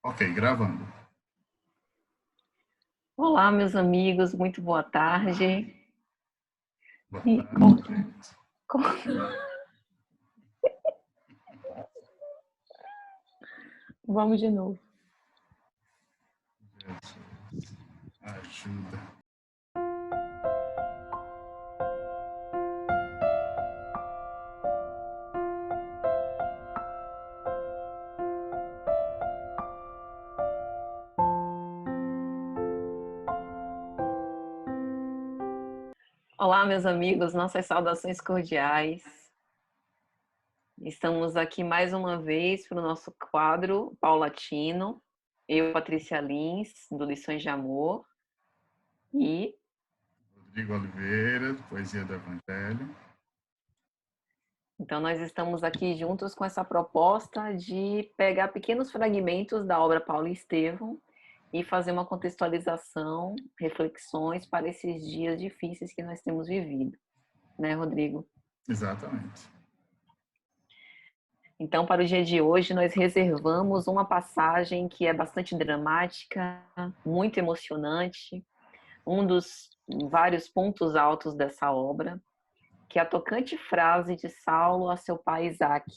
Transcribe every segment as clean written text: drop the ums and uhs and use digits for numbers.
Ok, gravando. Olá, meus amigos, muito boa tarde. Boa E tarde, gente. com- Vamos de novo. Jesus, ajuda. Olá, meus amigos, nossas saudações cordiais. Estamos aqui mais uma vez para o nosso quadro paulatino. Eu, Patrícia Lins, do Lições de Amor. E Rodrigo Oliveira, Poesia do Evangelho. então nós estamos aqui juntos com essa proposta de pegar pequenos fragmentos da obra Paulo e Estevão e fazer uma contextualização, reflexões para esses dias difíceis que nós temos vivido, né, Rodrigo? Exatamente. Então, para o dia de hoje, nós reservamos uma passagem que é bastante dramática, muito emocionante, um dos vários pontos altos dessa obra, que é a tocante frase de Saulo a seu pai Isaque: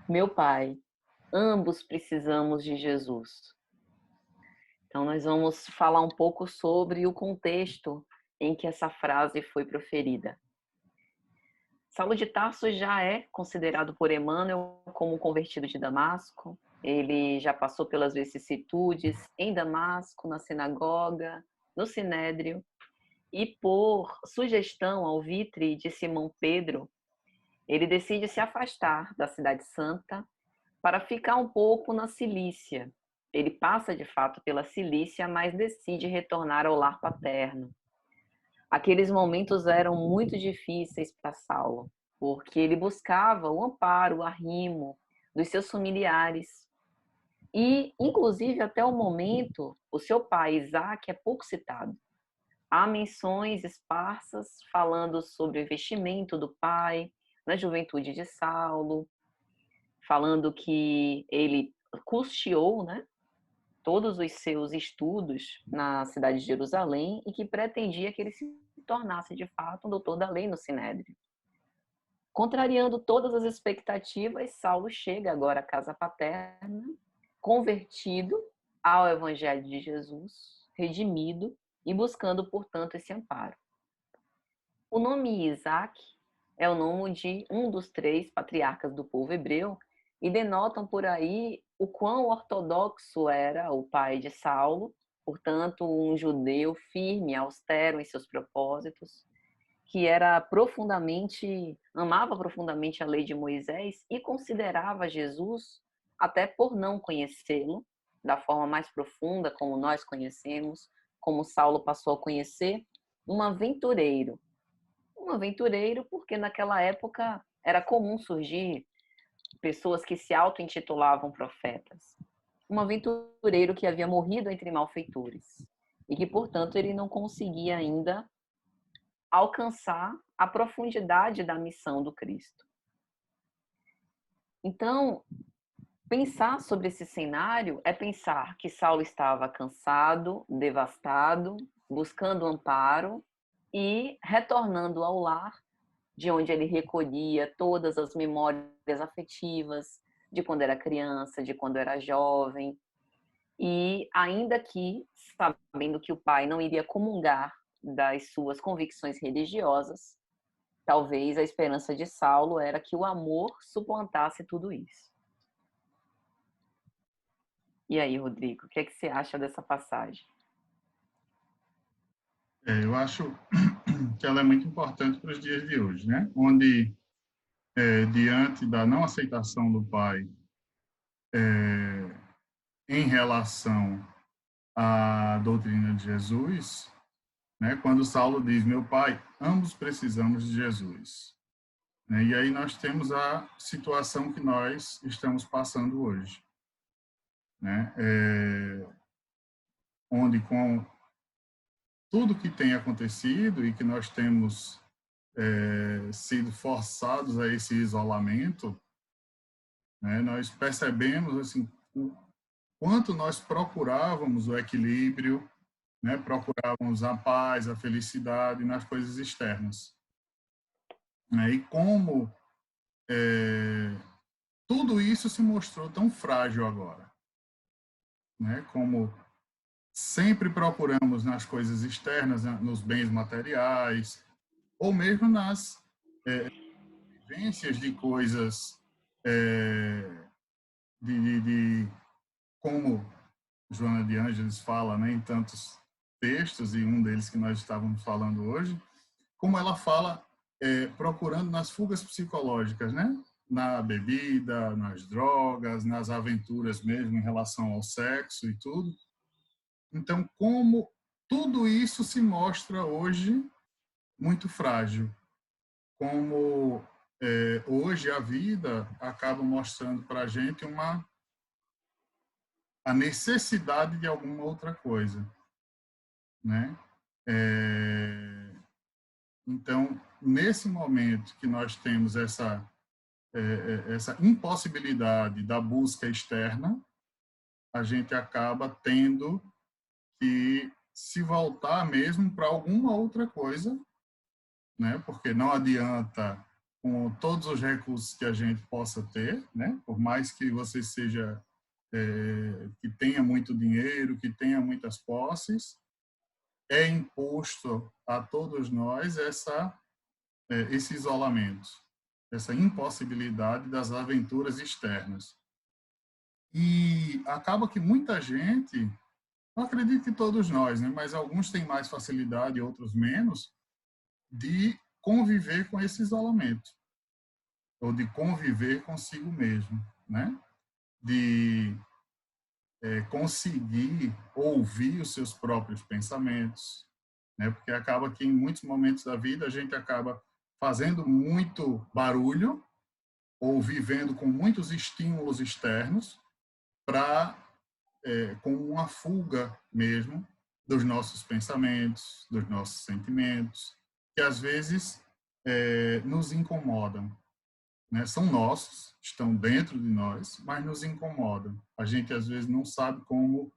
Meu pai, ambos precisamos de Jesus. Então, nós vamos falar um pouco sobre o contexto em que essa frase foi proferida. Saulo de Tarso já é considerado por Emmanuel como um convertido de Damasco. Ele já passou pelas vicissitudes em Damasco, na sinagoga, no Sinédrio, e por sugestão ao vitre de Simão Pedro, ele decide se afastar da Cidade Santa para ficar um pouco na Cilícia. Ele passa de fato pela Cilícia, mas decide retornar ao lar paterno. Aqueles momentos eram muito difíceis para Saulo, porque ele buscava o amparo, o arrimo dos seus familiares. E, inclusive, até o momento, o seu pai, Isaac, é pouco citado. Há menções esparsas falando sobre o investimento do pai na juventude de Saulo, falando que ele custeou, né, todos os seus estudos na cidade de Jerusalém e que pretendia que ele se tornasse de fato um doutor da lei no Sinédrio. Contrariando todas as expectativas, Saulo chega agora à casa paterna, convertido ao Evangelho de Jesus, redimido e buscando, portanto, esse amparo. O nome Isaac é o nome de um dos três patriarcas do povo hebreu e denotam por aí o quão ortodoxo era o pai de Saulo, portanto, um judeu firme, austero em seus propósitos, que era amava profundamente a lei de Moisés e considerava Jesus, até por não conhecê-lo da forma mais profunda como nós conhecemos, como Saulo passou a conhecer, um aventureiro. Um aventureiro porque naquela época era comum surgir pessoas que se auto-intitulavam profetas. Um aventureiro que havia morrido entre malfeitores e que, portanto, ele não conseguia ainda alcançar a profundidade da missão do Cristo. Então, pensar sobre esse cenário é pensar que Saulo estava cansado, devastado, buscando amparo e retornando ao lar, de onde ele recolhia todas as memórias afetivas de quando era criança, de quando era jovem, e ainda que sabendo que o pai não iria comungar das suas convicções religiosas, talvez a esperança de Saulo era que o amor suplantasse tudo isso. E aí, Rodrigo, o que é que você acha dessa passagem? Eu acho que ela é muito importante para os dias de hoje, né? Onde, diante da não aceitação do pai em relação à doutrina de Jesus, né? Quando Saulo diz, meu pai, ambos precisamos de Jesus. Né? E aí nós temos a situação que nós estamos passando hoje, né? Onde com tudo que tem acontecido e que nós temos sido forçados a esse isolamento, né? Nós percebemos assim quanto nós procurávamos o equilíbrio, né? Procurávamos a paz, a felicidade nas coisas externas, né? E como tudo isso se mostrou tão frágil agora, né? Como sempre procuramos nas coisas externas, nos bens materiais, ou mesmo nas vivências de coisas de como Joana de Ângeles fala, né, em tantos textos, e um deles que nós estávamos falando hoje, como ela fala procurando nas fugas psicológicas, né? Na bebida, nas drogas, nas aventuras mesmo em relação ao sexo e tudo. Então, como tudo isso se mostra hoje muito frágil, como hoje a vida acaba mostrando para a gente a necessidade de alguma outra coisa, né? Então, nesse momento que nós temos essa impossibilidade da busca externa, a gente acaba tendo que se voltar mesmo para alguma outra coisa, né? Porque não adianta com todos os recursos que a gente possa ter, né? Por mais que você seja que tenha muito dinheiro, que tenha muitas posses, é imposto a todos nós esse isolamento, essa impossibilidade das aventuras externas. E acaba que muita gente, não acredito que todos nós, né, mas alguns têm mais facilidade, outros menos, de conviver com esse isolamento, ou de conviver consigo mesmo, né? De conseguir ouvir os seus próprios pensamentos, né? Porque acaba que em muitos momentos da vida a gente acaba fazendo muito barulho ou vivendo com muitos estímulos externos para com uma fuga mesmo dos nossos pensamentos, dos nossos sentimentos, que às vezes nos incomodam, né? São nossos, estão dentro de nós, mas nos incomodam. A gente às vezes não sabe como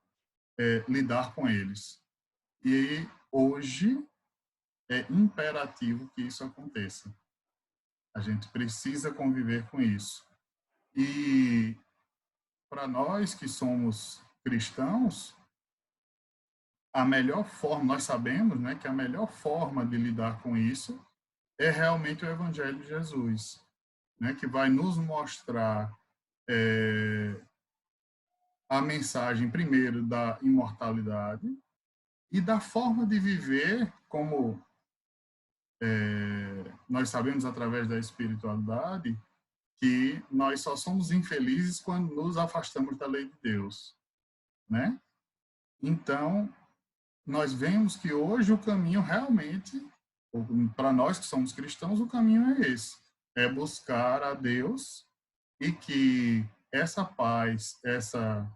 lidar com eles. E hoje é imperativo que isso aconteça. A gente precisa conviver com isso. E para nós que somos cristãos, a melhor forma, nós sabemos, né, que a melhor forma de lidar com isso é realmente o Evangelho de Jesus, né, que vai nos mostrar a mensagem, primeiro, da imortalidade e da forma de viver, como nós sabemos através da espiritualidade, que nós só somos infelizes quando nos afastamos da lei de Deus, né? Então, nós vemos que hoje o caminho realmente, para nós que somos cristãos, o caminho é esse, é buscar a Deus e que essa paz, essa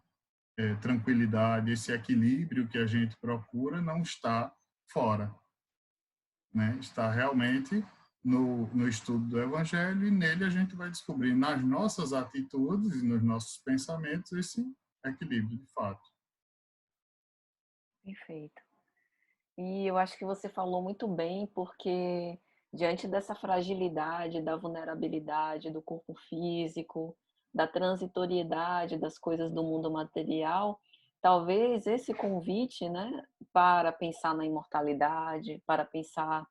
tranquilidade, esse equilíbrio que a gente procura não está fora, né? Está realmente no estudo do Evangelho, e nele a gente vai descobrir nas nossas atitudes e nos nossos pensamentos esse equilíbrio de fato. Perfeito. E eu acho que você falou muito bem, porque diante dessa fragilidade, da vulnerabilidade do corpo físico, da transitoriedade das coisas do mundo material, talvez esse convite, né, para pensar na imortalidade, para pensar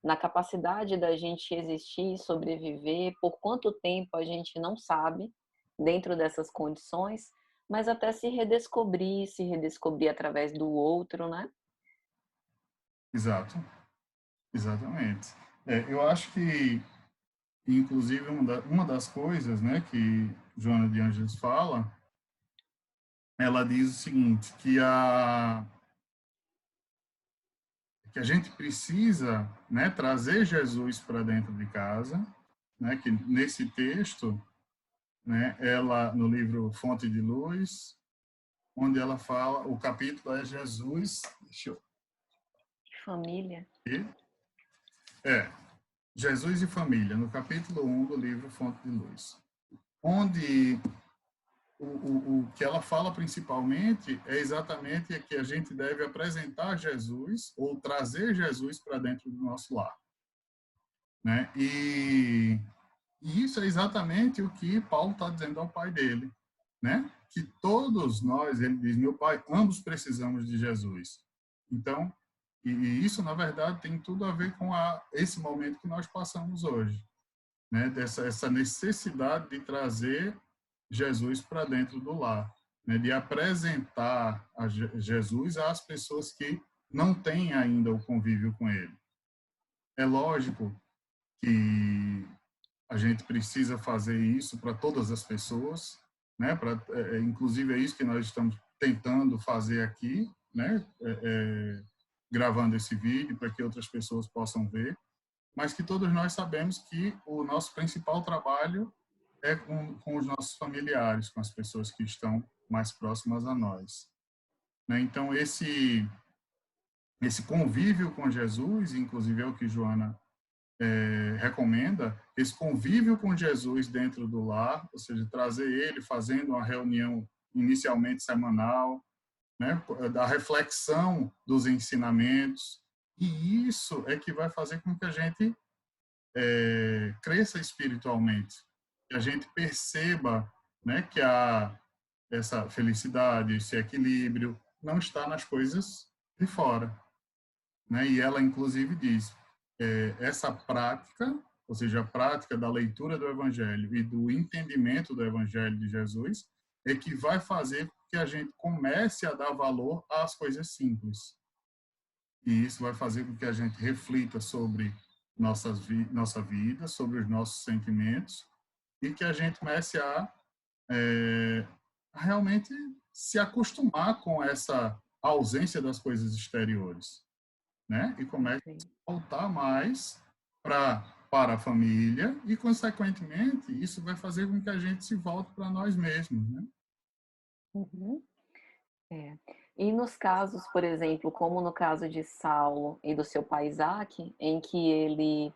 na capacidade da gente existir, sobreviver, por quanto tempo a gente não sabe, dentro dessas condições, mas até se redescobrir através do outro, né? Exato, exatamente. Eu acho que, inclusive, uma das coisas, né, que Joana de Ângeles fala, ela diz o seguinte, que a gente precisa, né, trazer Jesus para dentro de casa, né, que nesse texto, né, ela no livro Fonte de Luz, onde ela fala, o capítulo é Jesus, deixa eu Família. ver, é Jesus e Família, no capítulo 1 do livro Fonte de Luz, onde o que ela fala principalmente é exatamente que a gente deve apresentar Jesus ou trazer Jesus para dentro do nosso lar, né? E isso é exatamente o que Paulo está dizendo ao pai dele, né? Que todos nós, ele diz, meu pai, ambos precisamos de Jesus. Então, e isso, na verdade, tem tudo a ver com esse momento que nós passamos hoje, né? Essa necessidade de trazer Jesus para dentro do lar, né? De apresentar Jesus às pessoas que não têm ainda o convívio com ele. É lógico que a gente precisa fazer isso para todas as pessoas, né? Inclusive é isso que nós estamos tentando fazer aqui, né? Gravando esse vídeo para que outras pessoas possam ver, mas que todos nós sabemos que o nosso principal trabalho é com os nossos familiares, com as pessoas que estão mais próximas a nós, né? Então esse convívio com Jesus, inclusive é o que Joana recomenda, esse convívio com Jesus dentro do lar, ou seja, trazer ele fazendo uma reunião inicialmente semanal, né, da reflexão dos ensinamentos, e isso é que vai fazer com que a gente cresça espiritualmente, que a gente perceba, né, que essa felicidade, esse equilíbrio não está nas coisas de fora, né? E ela inclusive diz essa prática, ou seja, a prática da leitura do Evangelho e do entendimento do Evangelho de Jesus, é que vai fazer com que a gente comece a dar valor às coisas simples. E isso vai fazer com que a gente reflita sobre nossa vida, sobre os nossos sentimentos, e que a gente comece a realmente se acostumar com essa ausência das coisas exteriores, né? E comece a voltar mais para a família e, consequentemente, isso vai fazer com que a gente se volte para nós mesmos, né? Uhum. E nos casos, por exemplo, como no caso de Saulo e do seu pai Isaac, em que ele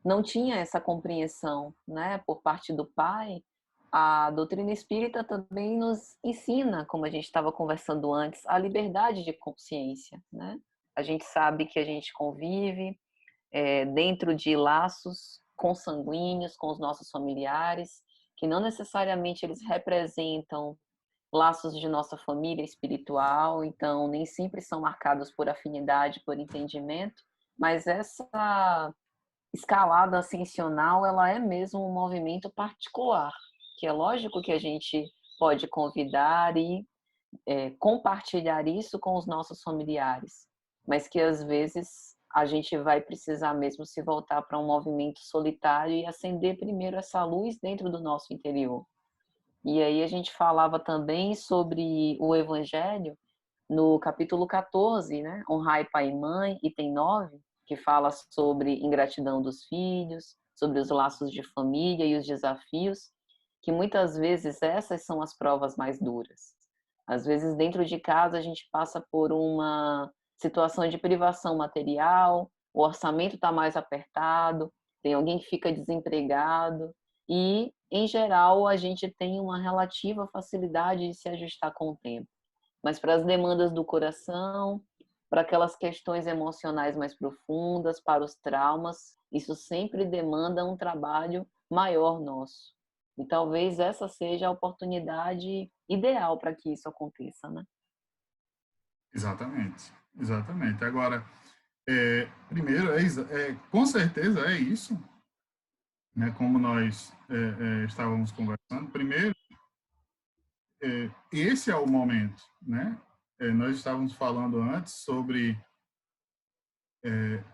não tinha essa compreensão, né, por parte do pai, a doutrina espírita também nos ensina, como a gente estava conversando antes, a liberdade de consciência, né? A gente sabe que a gente convive dentro de laços consanguíneos com os nossos familiares, que não necessariamente eles representam laços de nossa família espiritual, então nem sempre são marcados por afinidade, por entendimento, mas essa escalada ascensional, ela é mesmo um movimento particular, que é lógico que a gente pode convidar e compartilhar isso com os nossos familiares, mas que às vezes a gente vai precisar mesmo se voltar para um movimento solitário e acender primeiro essa luz dentro do nosso interior. E aí a gente falava também sobre o Evangelho no capítulo 14, né? Honrai pai e mãe, item 9, que fala sobre ingratidão dos filhos, sobre os laços de família e os desafios, que muitas vezes essas são as provas mais duras. Às vezes dentro de casa a gente passa por uma situação de privação material, o orçamento está mais apertado, tem alguém que fica desempregado e, em geral, a gente tem uma relativa facilidade de se ajustar com o tempo. Mas para as demandas do coração, para aquelas questões emocionais mais profundas, para os traumas, isso sempre demanda um trabalho maior nosso. E talvez essa seja a oportunidade ideal para que isso aconteça, né? Exatamente, exatamente. Agora, primeiro, com certeza é isso, né? Como nós estávamos conversando. Primeiro, esse é o momento, né? Nós estávamos falando antes sobre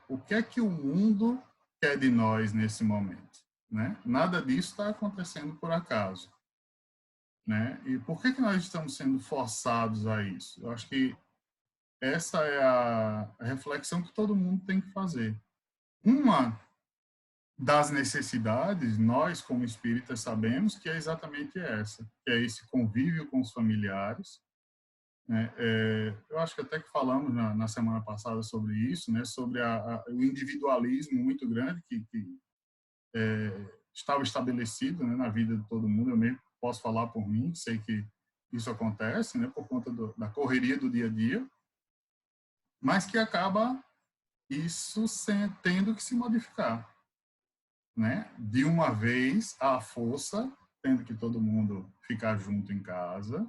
o que é que o mundo quer de nós nesse momento, né? Nada disso está acontecendo por acaso, né? E por que nós estamos sendo forçados a isso? Eu acho que essa é a reflexão que todo mundo tem que fazer. Uma das necessidades, nós como espíritas sabemos que é exatamente essa, que é esse convívio com os familiares, né? Eu acho que até que falamos na semana passada sobre isso, né? Sobre o individualismo muito grande que estava estabelecido, né, na vida de todo mundo. Eu mesmo posso falar por mim, sei que isso acontece, né, por conta da correria do dia a dia, mas que acaba isso tendo que se modificar, né? De uma vez, à força, tendo que todo mundo ficar junto em casa,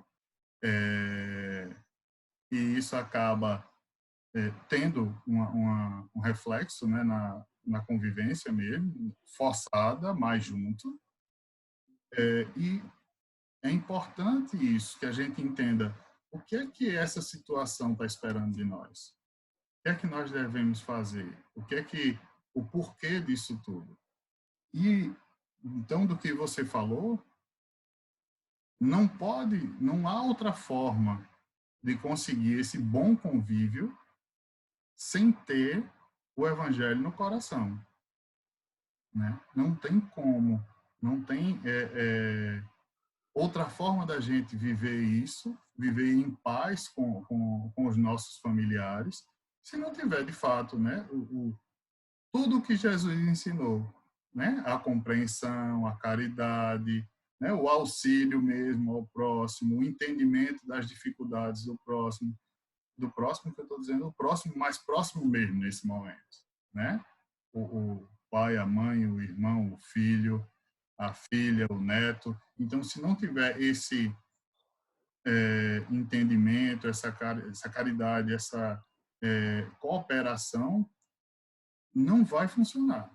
e isso acaba tendo um reflexo, né, na convivência mesmo, forçada, mais junto. E é importante isso, que a gente entenda o que essa situação está esperando de nós. O que é que nós devemos fazer? O porquê disso tudo? E, então, do que você falou, não há outra forma de conseguir esse bom convívio sem ter o evangelho no coração, né? Não tem como, não tem outra forma da gente viver isso, viver em paz com os nossos familiares, se não tiver, de fato, né, tudo o que Jesus ensinou, né? A compreensão, a caridade, né? O auxílio mesmo ao próximo, o entendimento das dificuldades do próximo que eu estou dizendo, o próximo mais próximo mesmo nesse momento, né? O pai, a mãe, o irmão, o filho, a filha, o neto. Então, se não tiver esse entendimento, essa caridade, essa cooperação, não vai funcionar.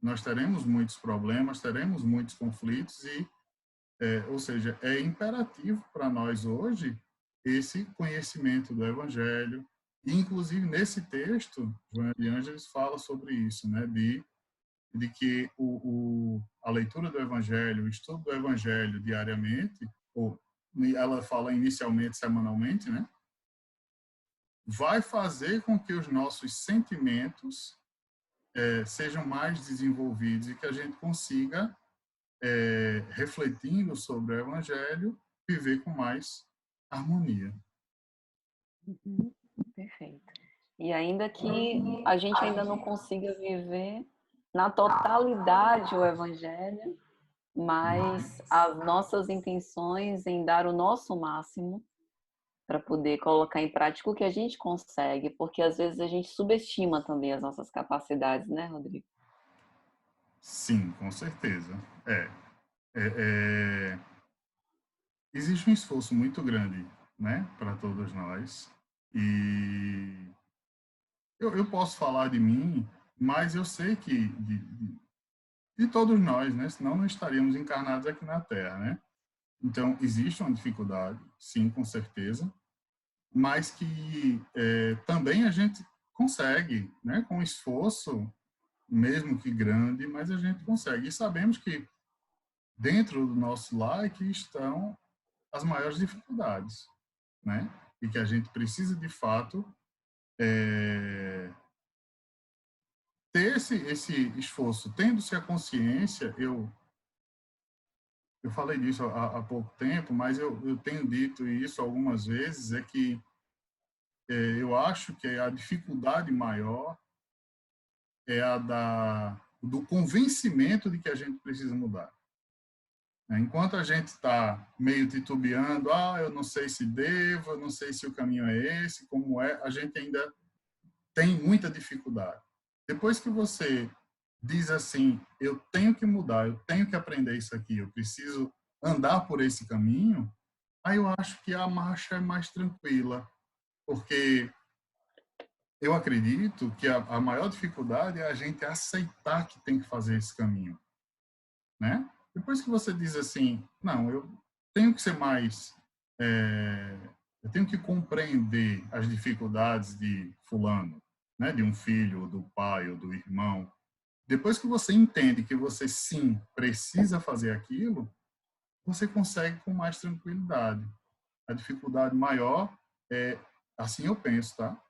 Nós teremos muitos problemas, teremos muitos conflitos e, ou seja, é imperativo para nós hoje esse conhecimento do Evangelho. E, inclusive, nesse texto, Joana de Ângeles fala sobre isso, né? De que a leitura do Evangelho, o estudo do Evangelho diariamente, ou ela fala inicialmente semanalmente, né? Vai fazer com que os nossos sentimentos sejam mais desenvolvidos e que a gente consiga, refletindo sobre o Evangelho, viver com mais harmonia. Uhum, perfeito. E ainda que a gente ainda não consiga viver na totalidade o Evangelho, mas as nossas intenções em dar o nosso máximo para poder colocar em prática o que a gente consegue, porque às vezes a gente subestima também as nossas capacidades, né, Rodrigo? Sim, com certeza. Existe um esforço muito grande, né, para todos nós. E eu posso falar de mim, mas eu sei que de todos nós, né, senão não estaríamos encarnados aqui na Terra, né? Então, existe uma dificuldade, sim, com certeza, mas que também a gente consegue, né, com esforço, mesmo que grande, mas a gente consegue. E sabemos que dentro do nosso lar é que estão as maiores dificuldades, né? E que a gente precisa, de fato, ter esse esforço. Tendo-se a consciência, eu falei disso há pouco tempo, mas eu tenho dito isso algumas vezes, é que eu acho que a dificuldade maior é do convencimento de que a gente precisa mudar. Enquanto a gente está meio titubeando, eu não sei se devo, eu não sei se o caminho é esse, como é, a gente ainda tem muita dificuldade. Depois que você diz assim, eu tenho que mudar, eu tenho que aprender isso aqui, eu preciso andar por esse caminho, aí eu acho que a marcha é mais tranquila, porque eu acredito que a maior dificuldade é a gente aceitar que tem que fazer esse caminho, né? Depois que você diz assim, não, eu tenho que ser mais, eu tenho que compreender as dificuldades de fulano, né? De um filho, ou do pai, ou do irmão. Depois que você entende que você sim precisa fazer aquilo, você consegue com mais tranquilidade. A dificuldade maior assim eu penso, tá?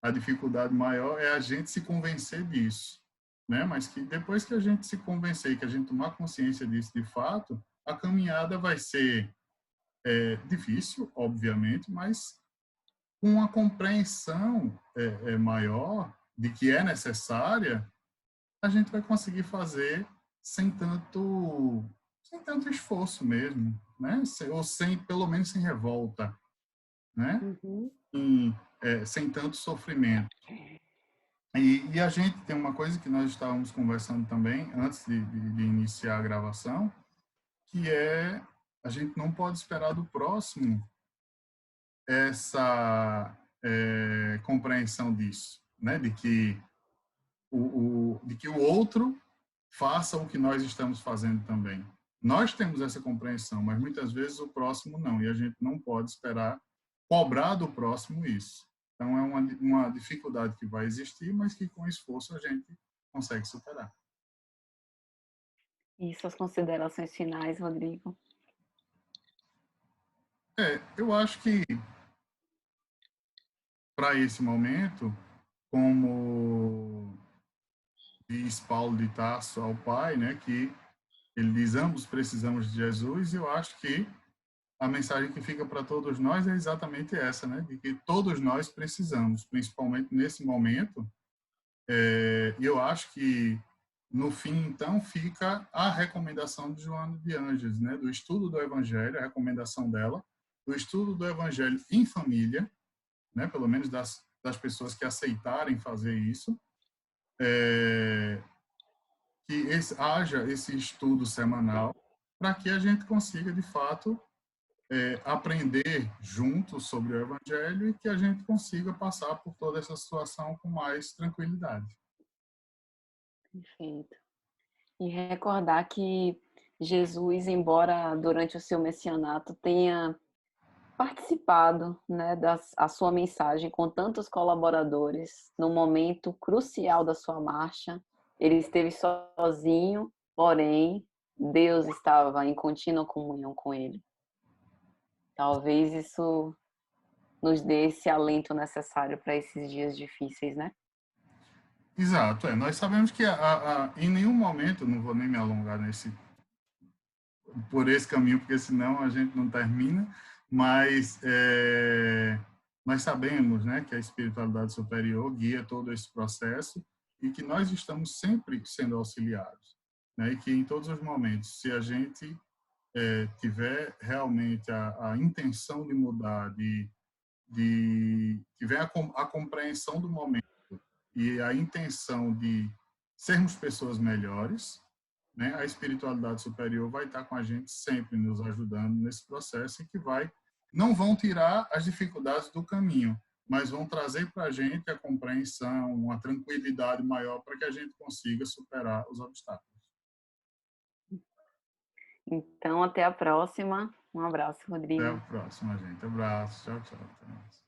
A dificuldade maior é a gente se convencer disso, né? Mas que depois que a gente se convencer, que a gente tomar consciência disso de fato, a caminhada vai ser difícil, obviamente, mas com uma compreensão maior de que é necessária, a gente vai conseguir fazer sem tanto esforço mesmo, né? Ou sem, pelo menos sem revolta, né? Uhum. Sem tanto sofrimento. E a gente tem uma coisa que nós estávamos conversando também antes de iniciar a gravação, que é a gente não pode esperar do próximo essa compreensão disso, né? De que o outro faça o que nós estamos fazendo também. Nós temos essa compreensão, mas muitas vezes o próximo não, e a gente não pode esperar cobrar do próximo isso. Então, é uma dificuldade que vai existir, mas que com esforço a gente consegue superar. E suas considerações finais, Rodrigo? Eu acho que para esse momento, como diz Paulo de Tarso ao Pai, né, que ele diz, ambos precisamos de Jesus, e eu acho que a mensagem que fica para todos nós é exatamente essa, né, de que todos nós precisamos, principalmente nesse momento, e eu acho que no fim, então, fica a recomendação de Joana de Ângeles, né, do estudo do Evangelho, a recomendação dela, do estudo do Evangelho em família, né, pelo menos das pessoas que aceitarem fazer isso, que haja esse estudo semanal para que a gente consiga, de fato, aprender juntos sobre o Evangelho e que a gente consiga passar por toda essa situação com mais tranquilidade. Perfeito. E recordar que Jesus, embora durante o seu messianato tenha participado, né, a sua mensagem com tantos colaboradores, no momento crucial da sua marcha, ele esteve sozinho, porém, Deus estava em contínua comunhão com ele. Talvez isso nos dê esse alento necessário para esses dias difíceis, né? Exato, nós sabemos que em nenhum momento, não vou nem me alongar por esse caminho, porque senão a gente não termina, mas nós sabemos, né, que a espiritualidade superior guia todo esse processo e que nós estamos sempre sendo auxiliados, né, e que em todos os momentos, se a gente tiver realmente a intenção de mudar, tiver a compreensão do momento e a intenção de sermos pessoas melhores, né, a espiritualidade superior vai estar com a gente sempre nos ajudando nesse processo e que não vão tirar as dificuldades do caminho, mas vão trazer para a gente a compreensão, uma tranquilidade maior para que a gente consiga superar os obstáculos. Então, até a próxima. Um abraço, Até a Rodrigo. próxima, gente. Abraço. Tchau, tchau. Até mais.